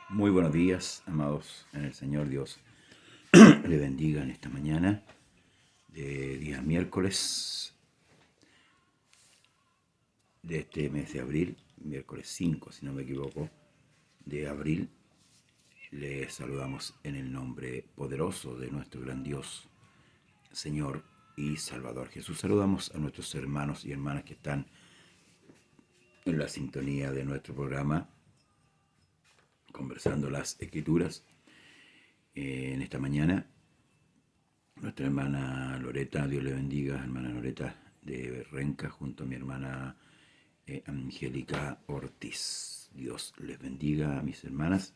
Muy buenos días, amados en el Señor. Dios le bendiga en esta mañana de día miércoles de este mes de abril, miércoles 5, si no me equivoco, de abril. Le saludamos en el nombre poderoso de nuestro gran Dios, Señor y Salvador Jesús. Saludamos a nuestros hermanos y hermanas que están en la sintonía de nuestro programa, conversando las Escrituras. En esta mañana, nuestra hermana Loreta, Dios le bendiga, hermana Loreta de Renca, junto a mi hermana Angélica Ortiz. Dios les bendiga a mis hermanas.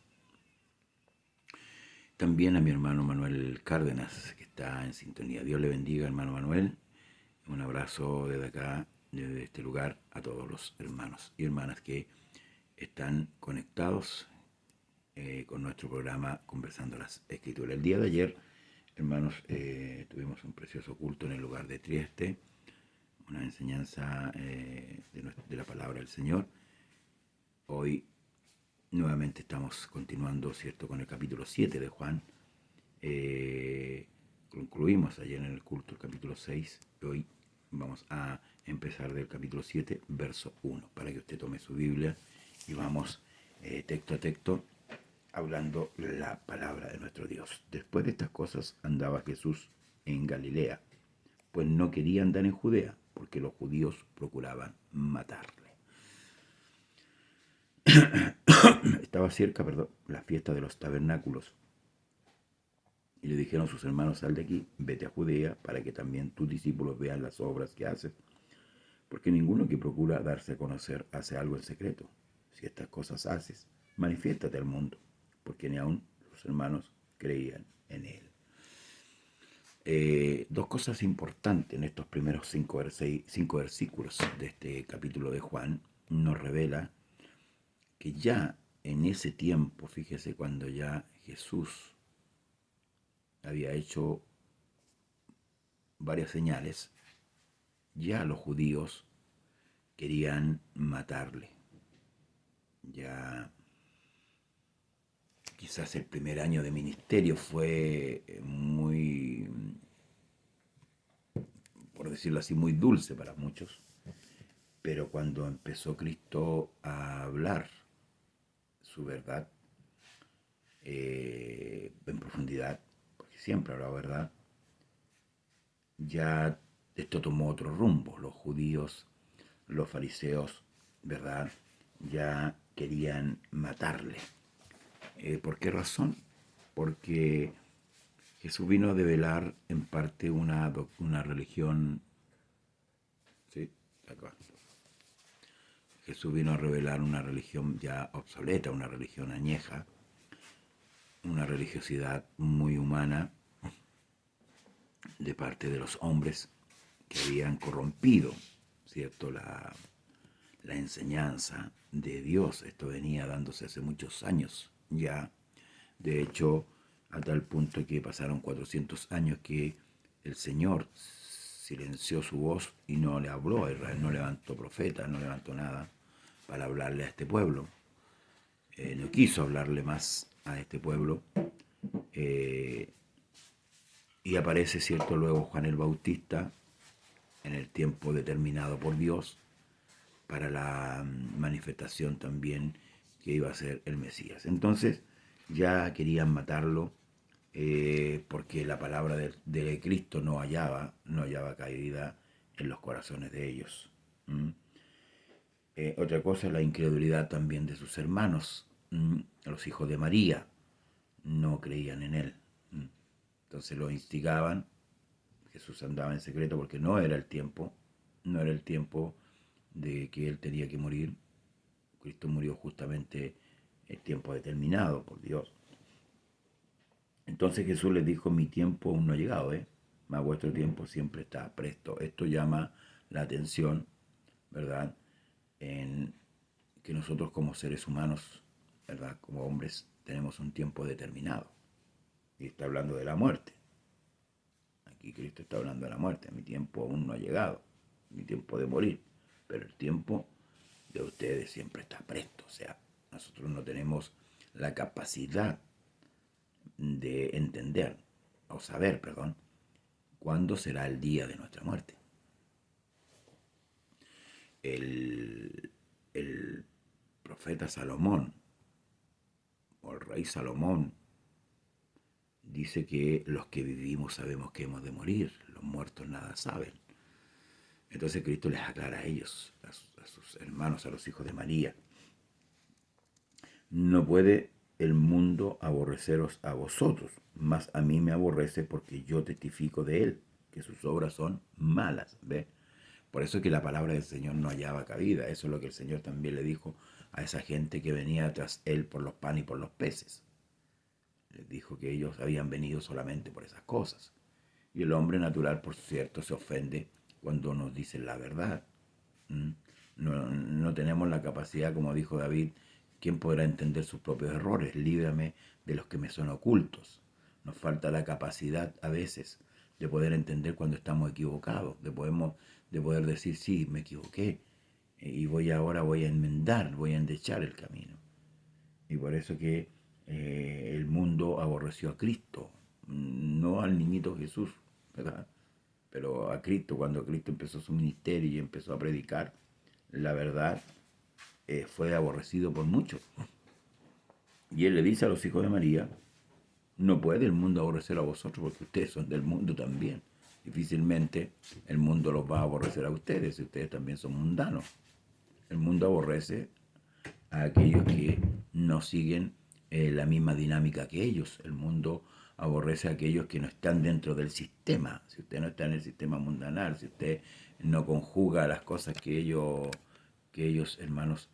También a mi hermano Manuel Cárdenas, que está en sintonía. Dios le bendiga, hermano Manuel. Un abrazo desde acá, desde este lugar, a todos los hermanos y hermanas que están conectados con nuestro programa Conversando las Escrituras. El día de ayer, hermanos, tuvimos un precioso culto en el lugar de Trieste, una enseñanza de la palabra del Señor. Hoy nuevamente estamos continuando, ¿cierto?, con el capítulo 7 de Juan. Concluimos ayer en el culto el capítulo 6 y hoy vamos a empezar del capítulo 7, verso 1, para que usted tome su Biblia y vamos texto a texto hablando la palabra de nuestro Dios. Después de estas cosas andaba Jesús en Galilea, pues no quería andar en Judea, porque los judíos procuraban matarle. Estaba cerca, la fiesta de los tabernáculos, y le dijeron sus hermanos: sal de aquí, vete a Judea, para que también tus discípulos vean las obras que haces, porque ninguno que procura darse a conocer hace algo en secreto. Si estas cosas haces, manifiéstate al mundo, porque ni aun sus hermanos creían en él. Dos cosas importantes en estos primeros cinco versículos de este capítulo de Juan. Nos revela que ya en ese tiempo, fíjese, cuando ya Jesús había hecho varias señales, ya los judíos querían matarle. Ya quizás el primer año de ministerio fue muy, por decirlo así, muy dulce para muchos, pero cuando empezó Cristo a hablar su verdad en profundidad, porque siempre hablaba verdad, ya esto tomó otro rumbo. Los judíos, los fariseos, ¿verdad?, ya querían matarle. ¿Por qué razón? Porque Jesús vino a develar en parte una religión. ¿Sí? Acá. Jesús vino a revelar una religión ya obsoleta, una religión añeja, una religiosidad muy humana de parte de los hombres que habían corrompido, ¿cierto?, la enseñanza de Dios. Esto venía dándose hace muchos años ya. De hecho, a tal punto que pasaron 400 años que el Señor silenció su voz y no le habló a Israel, no levantó profeta, no levantó nada para hablarle a este pueblo. No quiso hablarle más a este pueblo. Y aparece, ¿cierto?, luego Juan el Bautista en el tiempo determinado por Dios para la manifestación también que iba a ser el Mesías. Entonces ya querían matarlo porque la palabra de Cristo no hallaba caída en los corazones de ellos. Otra cosa, la incredulidad también de sus hermanos, los hijos de María, no creían en él. Entonces lo instigaban. Jesús andaba en secreto porque no era el tiempo de que él tenía que morir. Cristo murió justamente el tiempo determinado por Dios. Entonces Jesús les dijo: mi tiempo aún no ha llegado, mas vuestro tiempo siempre está presto. Esto llama la atención, ¿verdad?, en que nosotros como seres humanos, ¿verdad?, como hombres, tenemos un tiempo determinado. Y está hablando de la muerte. Aquí Cristo está hablando de la muerte. Mi tiempo aún no ha llegado, mi tiempo de morir, pero el tiempo de ustedes siempre está presto. O sea, nosotros no tenemos la capacidad de entender, o saber, perdón, cuándo será el día de nuestra muerte. El profeta Salomón, o el rey Salomón, dice que los que vivimos sabemos que hemos de morir, los muertos nada saben. Entonces Cristo les aclara a ellos, a sus hermanos, a los hijos de María: no puede el mundo aborreceros a vosotros, mas a mí me aborrece porque yo testifico de él, que sus obras son malas. ¿Ve? Por eso es que la palabra del Señor no hallaba cabida. Eso es lo que el Señor también le dijo a esa gente que venía tras él por los panes y por los peces. Les dijo que ellos habían venido solamente por esas cosas. Y el hombre natural, por cierto, se ofende cuando nos dicen la verdad. No tenemos la capacidad, como dijo David: ¿quién podrá entender sus propios errores? Líbrame de los que me son ocultos. Nos falta la capacidad a veces de poder entender cuando estamos equivocados, de poder decir: sí, me equivoqué, y ahora voy a enmendar, voy a endechar el camino. Y por eso que el mundo aborreció a Cristo, no al niñito Jesús, ¿verdad? Pero a Cristo, cuando Cristo empezó su ministerio y empezó a predicar la verdad, fue aborrecido por muchos. Y él le dice a los hijos de María: no puede el mundo aborrecer a vosotros porque ustedes son del mundo también. Difícilmente el mundo los va a aborrecer a ustedes si ustedes también son mundanos. El mundo aborrece a aquellos que no siguen la misma dinámica que ellos. El mundo aborrece a aquellos que no están dentro del sistema. Si usted no está en el sistema mundanal, si usted no conjuga las cosas que ellos hermanos,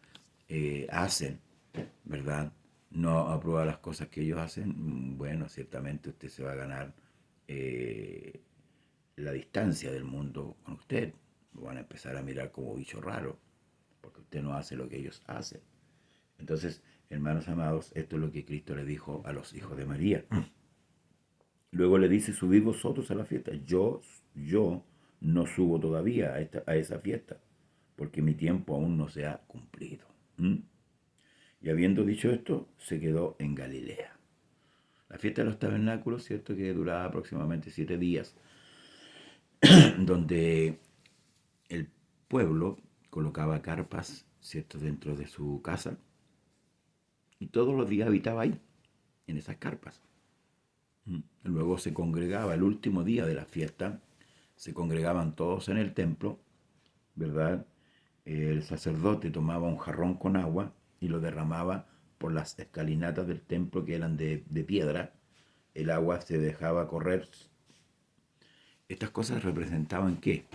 hacen, ¿verdad? No aprueba las cosas que ellos hacen, bueno, ciertamente usted se va a ganar la distancia del mundo con usted. Lo van a empezar a mirar como bicho raro, porque usted no hace lo que ellos hacen. Entonces, hermanos amados, esto es lo que Cristo le dijo a los hijos de María. Luego le dice: subid vosotros a la fiesta. Yo no subo todavía a esa fiesta, porque mi tiempo aún no se ha cumplido. Y habiendo dicho esto, se quedó en Galilea. La fiesta de los tabernáculos, cierto, que duraba aproximadamente 7 días, donde el pueblo colocaba carpas, cierto, dentro de su casa, y todos los días habitaba ahí, en esas carpas. Luego se congregaba el último día de la fiesta, se congregaban todos en el templo, ¿verdad? El sacerdote tomaba un jarrón con agua y lo derramaba por las escalinatas del templo, que eran de piedra. El agua se dejaba correr. Estas cosas representaban ¿qué?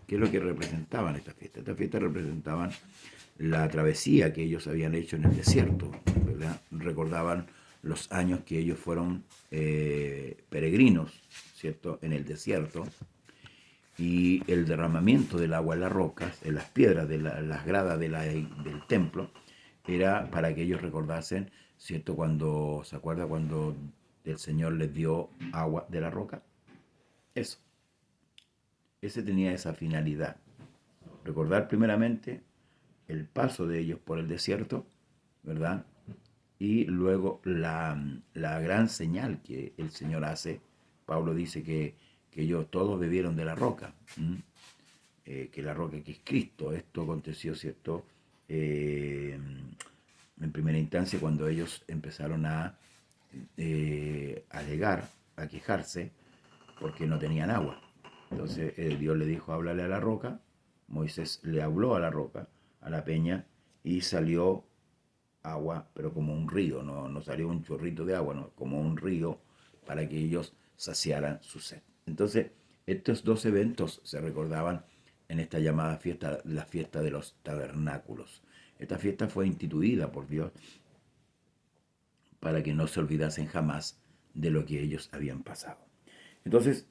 ¿Qué es lo que representaban estas fiestas? Estas fiestas representaban la travesía que ellos habían hecho en el desierto, ¿verdad? Recordaban los años que ellos fueron peregrinos, ¿cierto?, en el desierto, y el derramamiento del agua en las rocas, en las piedras de las gradas del templo, era para que ellos recordasen, ¿cierto?, cuando, ¿se acuerda cuando el Señor les dio agua de la roca? Eso. Ese tenía esa finalidad. Recordar primeramente el paso de ellos por el desierto, ¿verdad? Y luego la gran señal que el Señor hace. Pablo dice que ellos todos bebieron de la roca, que la roca que es Cristo. Esto aconteció, ¿cierto?, en primera instancia cuando ellos empezaron a alegar, a quejarse, porque no tenían agua. Entonces Dios le dijo: háblale a la roca. Moisés le habló a la roca, a la peña, y salió agua, pero como un río, no salió un chorrito de agua, no, como un río, para que ellos saciaran su sed. Entonces, estos dos eventos se recordaban en esta llamada fiesta, la fiesta de los tabernáculos. Esta fiesta fue instituida por Dios para que no se olvidasen jamás de lo que ellos habían pasado. Entonces,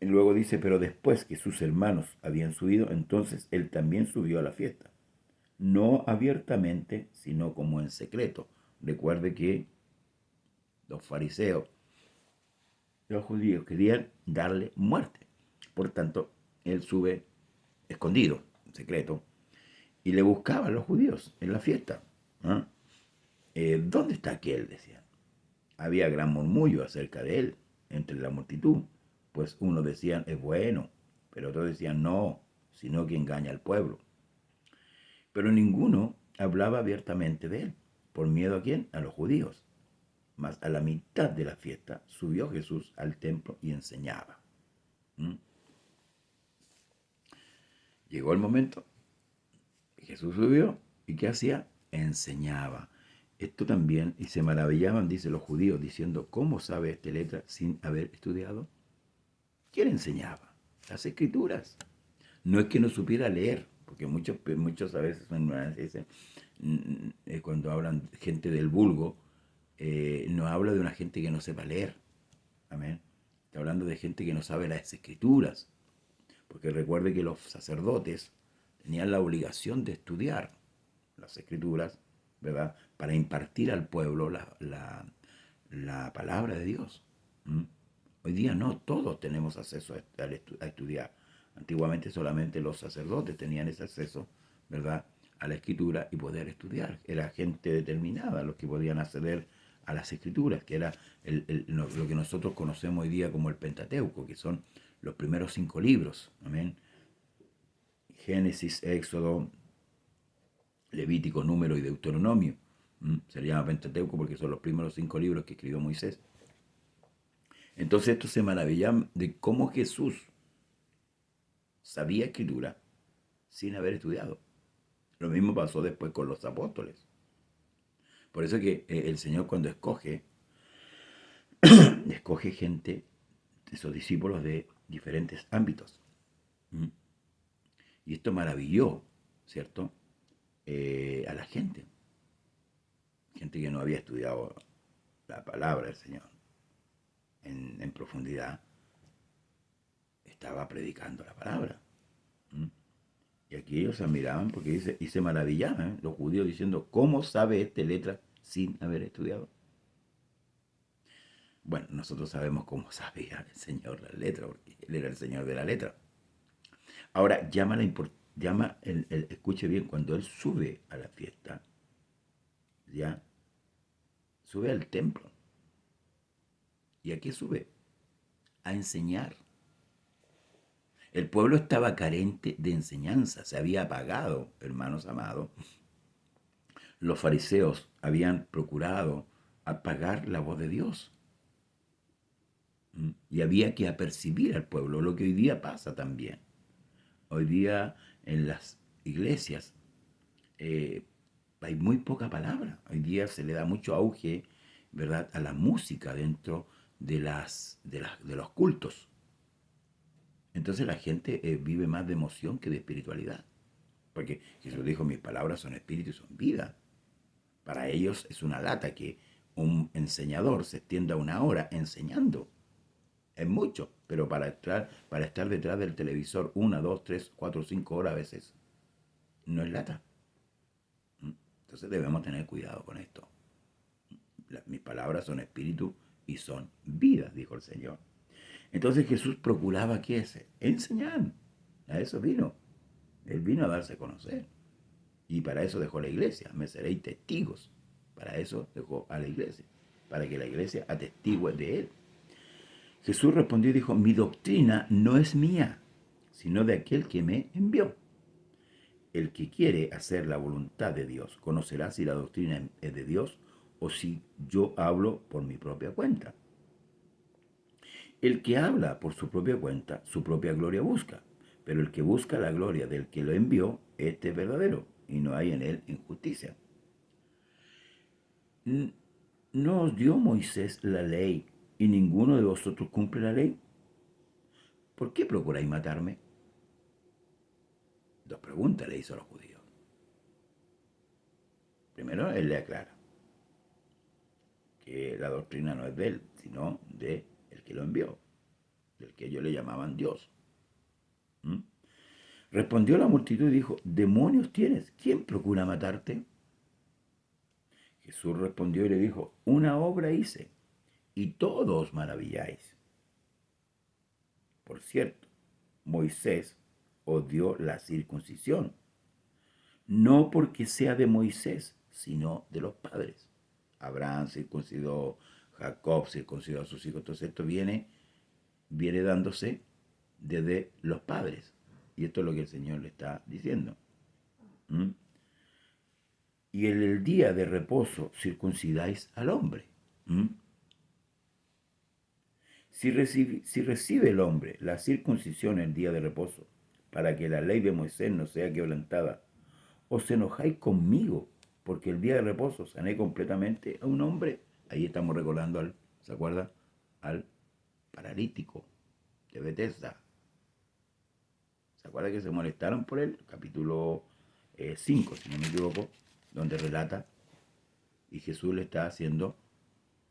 luego dice: pero después que sus hermanos habían subido, entonces él también subió a la fiesta. No abiertamente, sino como en secreto. Recuerde que los fariseos, los judíos, querían darle muerte. Por tanto, él sube escondido, en secreto, y le buscaban los judíos en la fiesta, ¿no? ¿Dónde está aquel? Decían. Había gran murmullo acerca de él entre la multitud, pues unos decían es bueno, pero otros decían no, sino que engaña al pueblo. Pero ninguno hablaba abiertamente de él. ¿Por miedo a quién? A los judíos. Mas a la mitad de la fiesta subió Jesús al templo y enseñaba. ¿Mm? Llegó el momento, Jesús subió y ¿qué hacía? Enseñaba. Esto también, y se maravillaban, dice los judíos, diciendo, ¿cómo sabe esta letra sin haber estudiado? ¿Quién enseñaba? Las escrituras. No es que no supiera leer, porque muchos a veces dicen, cuando hablan gente del vulgo, no habla de una gente que no sepa leer. Amén. Está hablando de gente que no sabe las escrituras. Porque recuerde que los sacerdotes tenían la obligación de estudiar las escrituras, ¿verdad? Para impartir al pueblo la palabra de Dios. ¿Mm? Hoy día no todos tenemos acceso a estudiar. Antiguamente solamente los sacerdotes tenían ese acceso, ¿verdad?, a la escritura y poder estudiar. Era gente determinada los que podían acceder a las escrituras, que era lo que nosotros conocemos hoy día como el Pentateuco, que son los primeros 5 libros. Amén. Génesis, Éxodo, Levítico, Número y Deuteronomio. Se le llama Pentateuco porque son los primeros 5 libros que escribió Moisés. Entonces esto se maravilla de cómo Jesús sabía escritura sin haber estudiado. Lo mismo pasó después con los apóstoles. Por eso que el Señor cuando escoge gente, esos discípulos de diferentes ámbitos. ¿Mm? Y esto maravilló, ¿cierto? A la gente. Gente que no había estudiado la palabra del Señor en profundidad, estaba predicando la palabra. ¿Mm? Y aquí ellos se admiraban porque dice, y se maravillaban, los judíos diciendo, ¿cómo sabe esta letra sin haber estudiado? Bueno, nosotros sabemos cómo sabía el Señor la letra, porque Él era el Señor de la letra. Ahora, escuche bien, cuando Él sube a la fiesta, ya, sube al templo. ¿Y a qué sube? A enseñar. El pueblo estaba carente de enseñanza, se había apagado, hermanos amados. Los fariseos habían procurado apagar la voz de Dios. Y había que apercibir al pueblo, lo que hoy día pasa también. Hoy día en las iglesias hay muy poca palabra. Hoy día se le da mucho auge, ¿verdad?, a la música dentro de los cultos. Entonces la gente vive más de emoción que de espiritualidad. Porque Jesús dijo, mis palabras son espíritu y son vida. Para ellos es una lata que un enseñador se extienda 1 hora enseñando. Es mucho, pero para estar detrás del televisor 1, 2, 3, 4, 5 horas a veces, no es lata. Entonces debemos tener cuidado con esto. Mis palabras son espíritu y son vida, dijo el Señor. Entonces Jesús procuraba que enseñar. A eso vino. Él vino a darse a conocer. Y para eso dejó la iglesia. Me seréis testigos. Para eso dejó a la iglesia. Para que la iglesia atestigue de él. Jesús respondió y dijo, mi doctrina no es mía, sino de aquel que me envió. El que quiere hacer la voluntad de Dios conocerá si la doctrina es de Dios o si yo hablo por mi propia cuenta. El que habla por su propia cuenta, su propia gloria busca, pero el que busca la gloria del que lo envió, este es verdadero, y no hay en él injusticia. ¿No os dio Moisés la ley y ninguno de vosotros cumple la ley? ¿Por qué procuráis matarme? 2 preguntas le hizo a los judíos. Primero, él le aclara que la doctrina no es de él, sino de el que lo envió, del que ellos le llamaban Dios. Respondió la multitud y dijo, demonios tienes, ¿quién procura matarte? Jesús respondió y le dijo, una obra hice, y todos os maravilláis. Por cierto, Moisés os dio la circuncisión, no porque sea de Moisés, sino de los padres. Abraham circuncidó, Jacob circuncidó a sus hijos. Entonces esto viene dándose desde los padres. Y esto es lo que el Señor le está diciendo. ¿Mm? Y en el día de reposo circuncidáis al hombre. ¿Mm? Si recibe el hombre la circuncisión en el día de reposo, para que la ley de Moisés no sea quebrantada, os enojáis conmigo, porque el día de reposo sané completamente a un hombre. Ahí estamos recordando ¿se acuerda? Al paralítico de Bethesda. ¿Se acuerda que se molestaron por él? Capítulo 5, si no me equivoco, donde relata y Jesús le está haciendo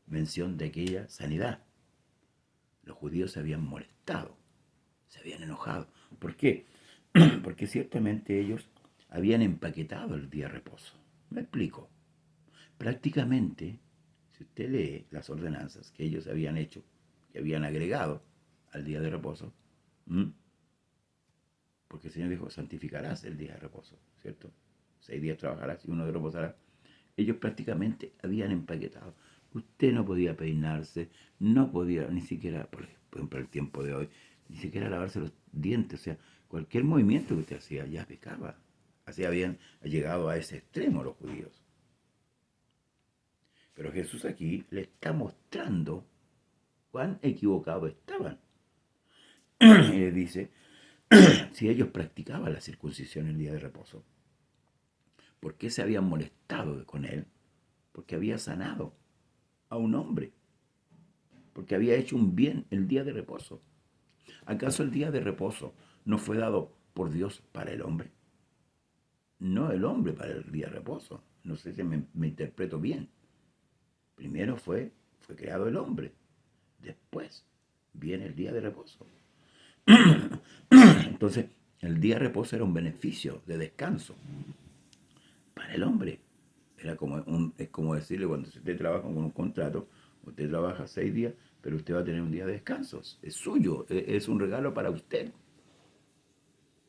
mención de aquella sanidad. Los judíos se habían molestado, se habían enojado. ¿Por qué? Porque ciertamente ellos habían empaquetado el día de reposo. Me explico. Prácticamente, si usted lee las ordenanzas que ellos habían hecho, que habían agregado al día de reposo, porque el Señor dijo, santificarás el día de reposo, ¿cierto? 6 días trabajarás y 1 de reposarás. Ellos prácticamente habían empaquetado. Usted no podía peinarse, no podía ni siquiera, por ejemplo, el tiempo de hoy, ni siquiera lavarse los dientes. O sea, cualquier movimiento que usted hacía ya pecaba. Así habían llegado a ese extremo los judíos. Pero Jesús aquí le está mostrando cuán equivocados estaban. Y le dice, si ellos practicaban la circuncisión el día de reposo, ¿por qué se habían molestado con él? Porque había sanado a un hombre, porque había hecho un bien el día de reposo. ¿Acaso el día de reposo no fue dado por Dios para el hombre? No el hombre para el día de reposo. No sé si me interpreto bien. Primero fue creado el hombre, después viene el día de reposo. Entonces, el día de reposo era un beneficio de descanso para el hombre. Es como decirle, cuando usted trabaja con un contrato, usted trabaja 6 días, pero usted va a tener un día de descanso. Es suyo, es un regalo para usted.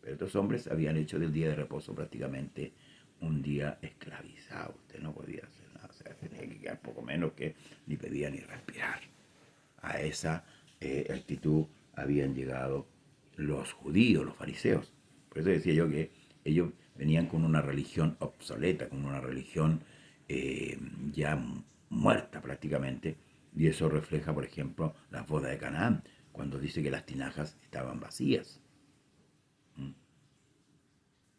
Pero estos hombres habían hecho del día de reposo prácticamente un día esclavizado. Usted no podía hacer nada, o sea, tenía que quedar poco menos que ni pedía ni respirar. A esa actitud habían llegado los judíos, los fariseos. Por eso decía yo que ellos venían con una religión obsoleta, con una religión ya muerta prácticamente, y eso refleja, por ejemplo, las bodas de Canaán, cuando dice que las tinajas estaban vacías.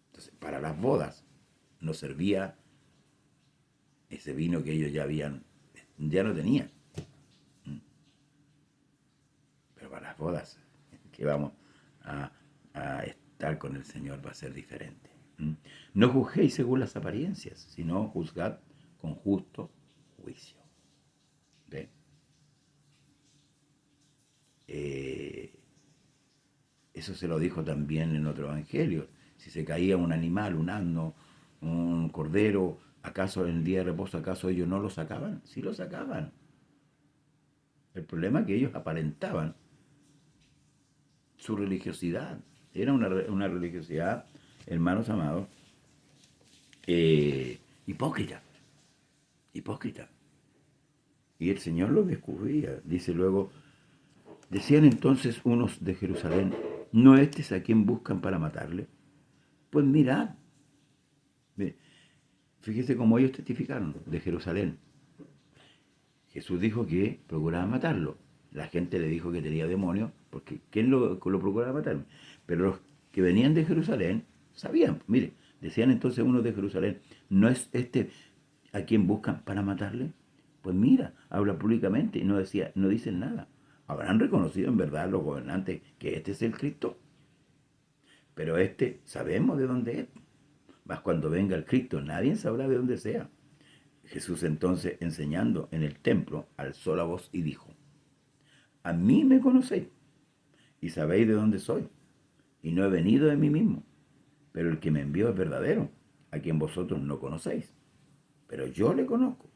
Entonces, para las bodas no servía ese vino que ellos ya no tenían. Pero para las bodas que vamos a estar con el Señor va a ser diferente. No juzguéis según las apariencias, sino juzgad con justo juicio. ¿Ve? Eso se lo dijo también en otro evangelio. Si se caía un animal, un asno, un cordero, ¿acaso en el día de reposo, acaso ellos no lo sacaban? Sí lo sacaban. El problema es que ellos aparentaban su religiosidad. Era una religiosidad, hermanos amados, hipócrita. Hipócrita. Y el Señor lo descubría. Dice luego, decían entonces unos de Jerusalén, ¿no este es a quien buscan para matarle? Pues mirad. Fíjese cómo ellos testificaron de Jerusalén. Jesús dijo que procuraba matarlo. La gente le dijo que tenía demonios, porque ¿quién lo procuraba matar? Pero los que venían de Jerusalén sabían. Mire, decían entonces unos de Jerusalén, ¿no es este a quien buscan para matarle? Pues mira, habla públicamente y no dicen nada. ¿Habrán reconocido en verdad los gobernantes que este es el Cristo? Pero sabemos de dónde es. Mas cuando venga el Cristo, nadie sabrá de dónde sea. Jesús entonces, enseñando en el templo, alzó la voz y dijo, a mí me conocéis y sabéis de dónde soy, y no he venido de mí mismo, pero el que me envió es verdadero, a quien vosotros no conocéis, pero yo le conozco,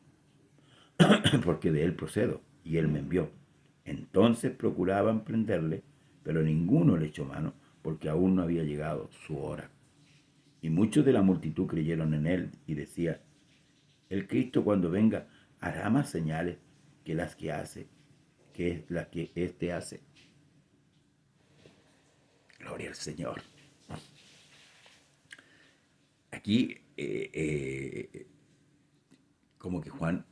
porque de él procedo, y él me envió. Entonces procuraban prenderle, pero ninguno le echó mano, porque aún no había llegado su hora. Y muchos de la multitud creyeron en él y decían, el Cristo cuando venga hará más señales que las que hace, que las que éste hace. Gloria al Señor. Aquí, como que Juan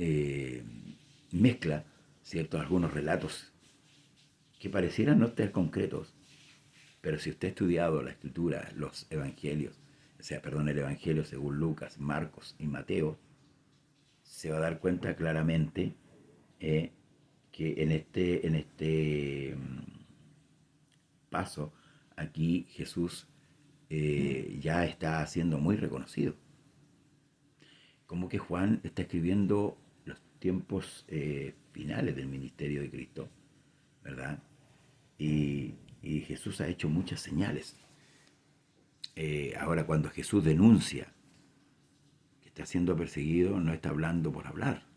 mezcla, ¿cierto?, algunos relatos que parecieran no estar concretos, pero si usted ha estudiado la escritura, los evangelios, o sea, perdón, el evangelio según Lucas, Marcos y Mateo, se va a dar cuenta claramente eh, que en este paso, aquí Jesús ya está siendo muy reconocido. Como que Juan está escribiendo los tiempos finales del ministerio de Cristo, ¿verdad? Y Jesús ha hecho muchas señales. Ahora, cuando Jesús denuncia que está siendo perseguido, no está hablando por hablar.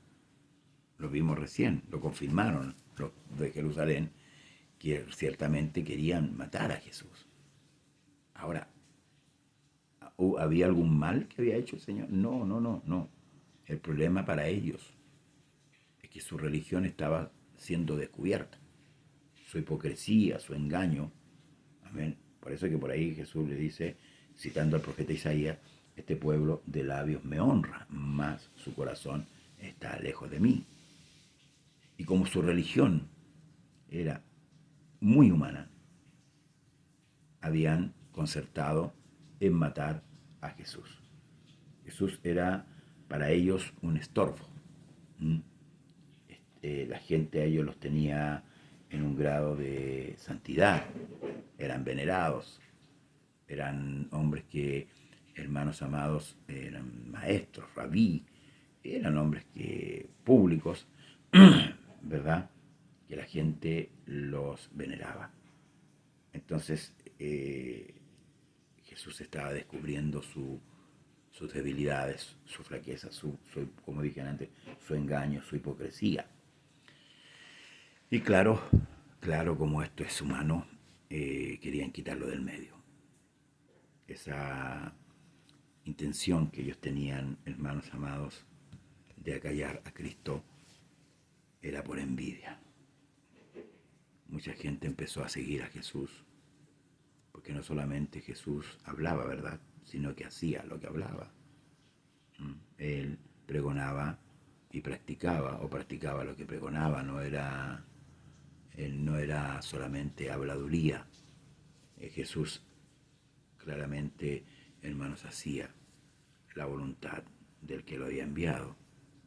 Lo vimos recién, lo confirmaron los de Jerusalén, que ciertamente querían matar a Jesús. Ahora, ¿había algún mal que había hecho el Señor? No, no, no, no. El problema para ellos es que su religión estaba siendo descubierta. Su hipocresía, su engaño. Amén. Por eso que por ahí Jesús le dice, citando al profeta Isaías, este pueblo de labios me honra, mas su corazón está lejos de mí. Y como su religión era muy humana, habían concertado en matar a Jesús. Jesús era para ellos un estorbo. ¿Mm? La gente a ellos los tenía en un grado de santidad, eran venerados, eran hombres que, hermanos amados, eran maestros, rabí, eran hombres que públicos, ¿verdad? Que la gente los veneraba. Entonces Jesús estaba descubriendo sus debilidades, su flaqueza, como dije antes, su engaño, su hipocresía. Y claro, claro, como esto es humano, querían quitarlo del medio. Esa intención que ellos tenían, hermanos amados, de acallar a Cristo, era por envidia. Mucha gente empezó a seguir a Jesús, porque no solamente Jesús hablaba, ¿verdad?, sino que hacía lo que hablaba. Él pregonaba y practicaba, o practicaba lo que pregonaba, él no era solamente habladuría. Jesús claramente, hermanos, hacía la voluntad del que lo había enviado,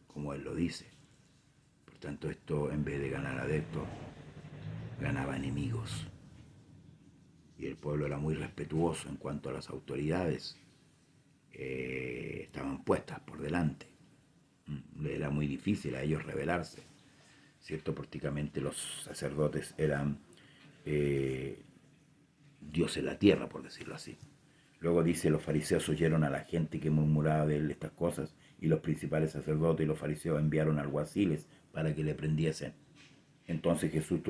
como él lo dice. Por tanto, esto, en vez de ganar adeptos, ganaba enemigos. Y el pueblo era muy respetuoso en cuanto a las autoridades. Estaban puestas por delante. Era muy difícil a ellos rebelarse, ¿cierto? Prácticamente los sacerdotes eran Dios en la tierra, por decirlo así. Luego dice, los fariseos oyeron a la gente que murmuraba de él estas cosas, y los principales sacerdotes y los fariseos enviaron alguaciles para que le prendiesen. Entonces Jesús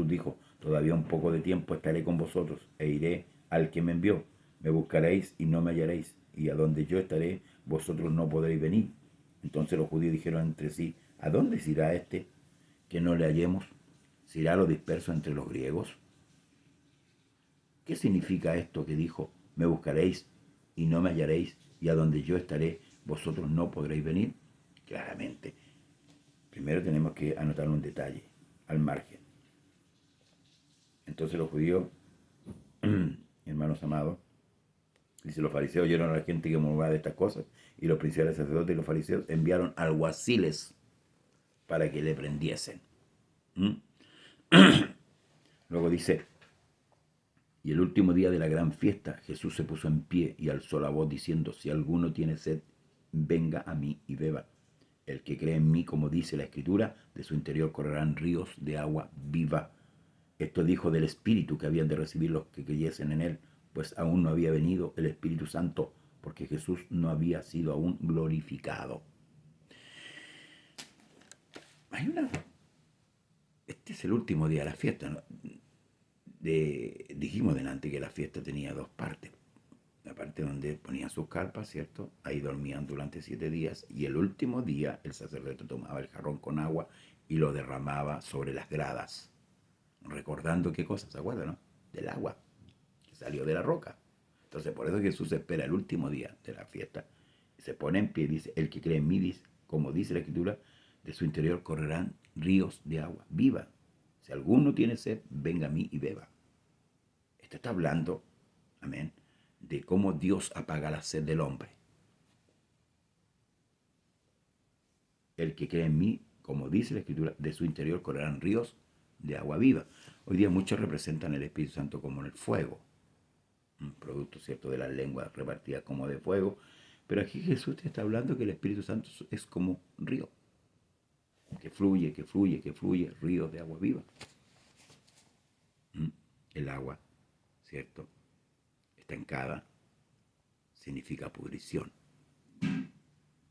dijo, todavía un poco de tiempo estaré con vosotros, e iré al que me envió. Me buscaréis y no me hallaréis, y a donde yo estaré, vosotros no podréis venir. Entonces los judíos dijeron entre sí, ¿a dónde se irá este que no le hallemos? ¿Se irá lo disperso entre los griegos? ¿Qué significa esto que dijo, me buscaréis y no me hallaréis, y a donde yo estaré, vosotros no podréis venir? Claramente. Primero tenemos que anotar un detalle al margen. Entonces los judíos, hermanos amados, dice, los fariseos oyeron a la gente que murmuraba de estas cosas, y los principales sacerdotes y los fariseos enviaron alguaciles para que le prendiesen. Luego dice, y el último día de la gran fiesta, Jesús se puso en pie y alzó la voz diciendo, si alguno tiene sed, venga a mí y beba. El que cree en mí, como dice la Escritura, de su interior correrán ríos de agua viva. Esto dijo del Espíritu que habían de recibir los que creyesen en él, pues aún no había venido el Espíritu Santo, porque Jesús no había sido aún glorificado. Este es el último día de la fiesta, ¿no? Dijimos delante que la fiesta tenía dos partes. parte donde ponían sus carpas, ¿cierto? Ahí dormían durante 7 días y el último día el sacerdote tomaba el jarrón con agua y lo derramaba sobre las gradas, recordando qué cosa, ¿se acuerdan, no? Del agua que salió de la roca. Entonces por eso Jesús espera el último día de la fiesta, se pone en pie y dice, el que cree en mí, dice, como dice la Escritura, de su interior correrán ríos de agua viva. Si alguno tiene sed, venga a mí y beba. Esto está hablando, amén, de cómo Dios apaga la sed del hombre. El que cree en mí, como dice la Escritura, de su interior correrán ríos de agua viva. Hoy día muchos representan el Espíritu Santo como el fuego, un producto, ¿cierto?, de las lenguas repartidas como de fuego. Pero aquí Jesús te está hablando que el Espíritu Santo es como un río, que fluye, que fluye, que fluye, ríos de agua viva. El agua, ¿cierto?, estancada significa pudrición,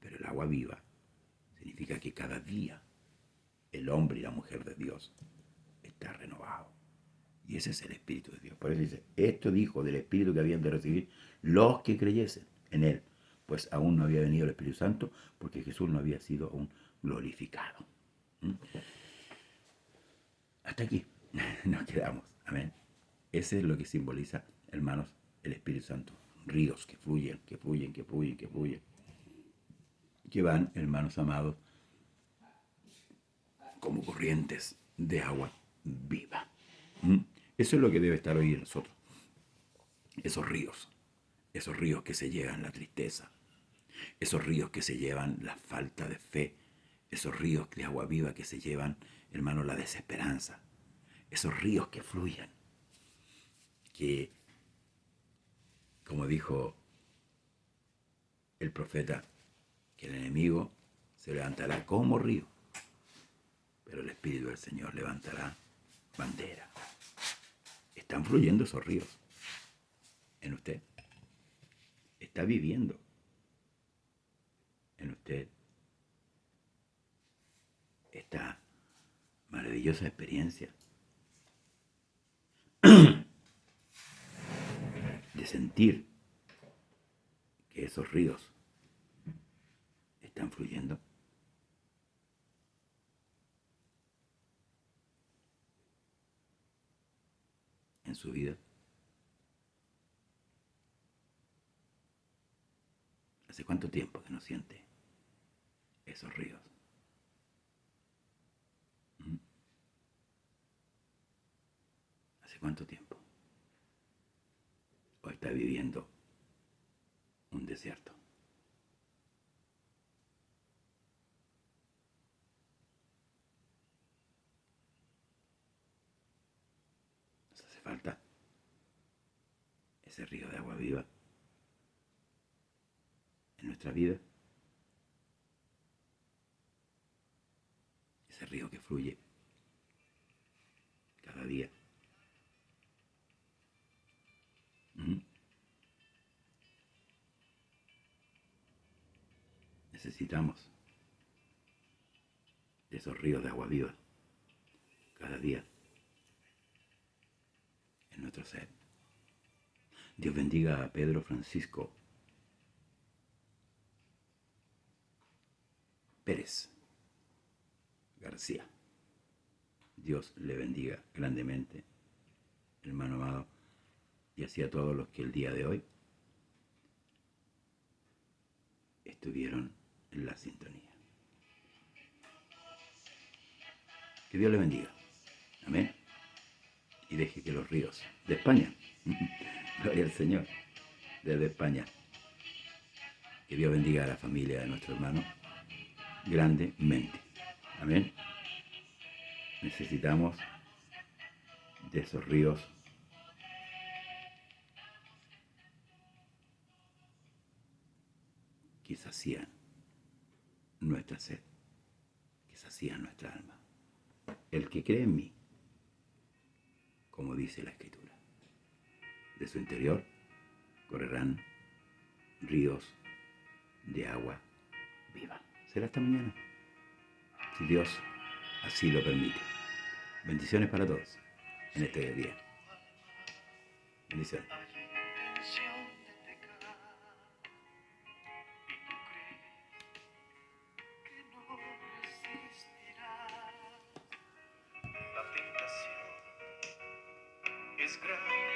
pero el agua viva significa que cada día el hombre y la mujer de Dios está renovado. Y ese es el Espíritu de Dios. Por eso dice, esto dijo del Espíritu que habían de recibir los que creyesen en Él. Pues aún no había venido el Espíritu Santo porque Jesús no había sido aún glorificado. Hasta aquí nos quedamos. Amén. Ese es lo que simboliza, hermanos, el Espíritu Santo. Ríos que fluyen, que fluyen, que fluyen, que fluyen. Que van, hermanos amados, como corrientes de agua viva. Eso es lo que debe estar hoy en nosotros. Esos ríos que se llevan la tristeza, esos ríos que se llevan la falta de fe, esos ríos de agua viva que se llevan, hermano, la desesperanza, esos ríos que fluyen, que, como dijo el profeta, que el enemigo se levantará como río, pero el Espíritu del Señor levantará bandera. Están fluyendo esos ríos en usted. Está viviendo en usted esta maravillosa experiencia de sentir que esos ríos están fluyendo. En su vida. ¿Hace cuánto tiempo que no siente esos ríos? ¿Hace cuánto tiempo? ¿O está viviendo un desierto? Nos hace falta ese río de agua viva en nuestra vida. Ese río que fluye cada día. Necesitamos esos ríos de agua viva cada día en nuestro ser. Dios bendiga a Pedro Francisco Pérez García. Dios le bendiga grandemente, hermano amado, y así a todos los que el día de hoy estuvieron en la sintonía. Que Dios le bendiga. Amén. Y deje que los ríos de España, gloria al Señor, desde España, que Dios bendiga a la familia de nuestro hermano grandemente. Amén. Necesitamos de esos ríos que sacían nuestra sed, que sacían nuestra alma. El que cree en mí, como dice la Escritura, de su interior correrán ríos de agua viva. Será hasta mañana, si Dios así lo permite. Bendiciones para todos en este día. Bendiciones. más grande.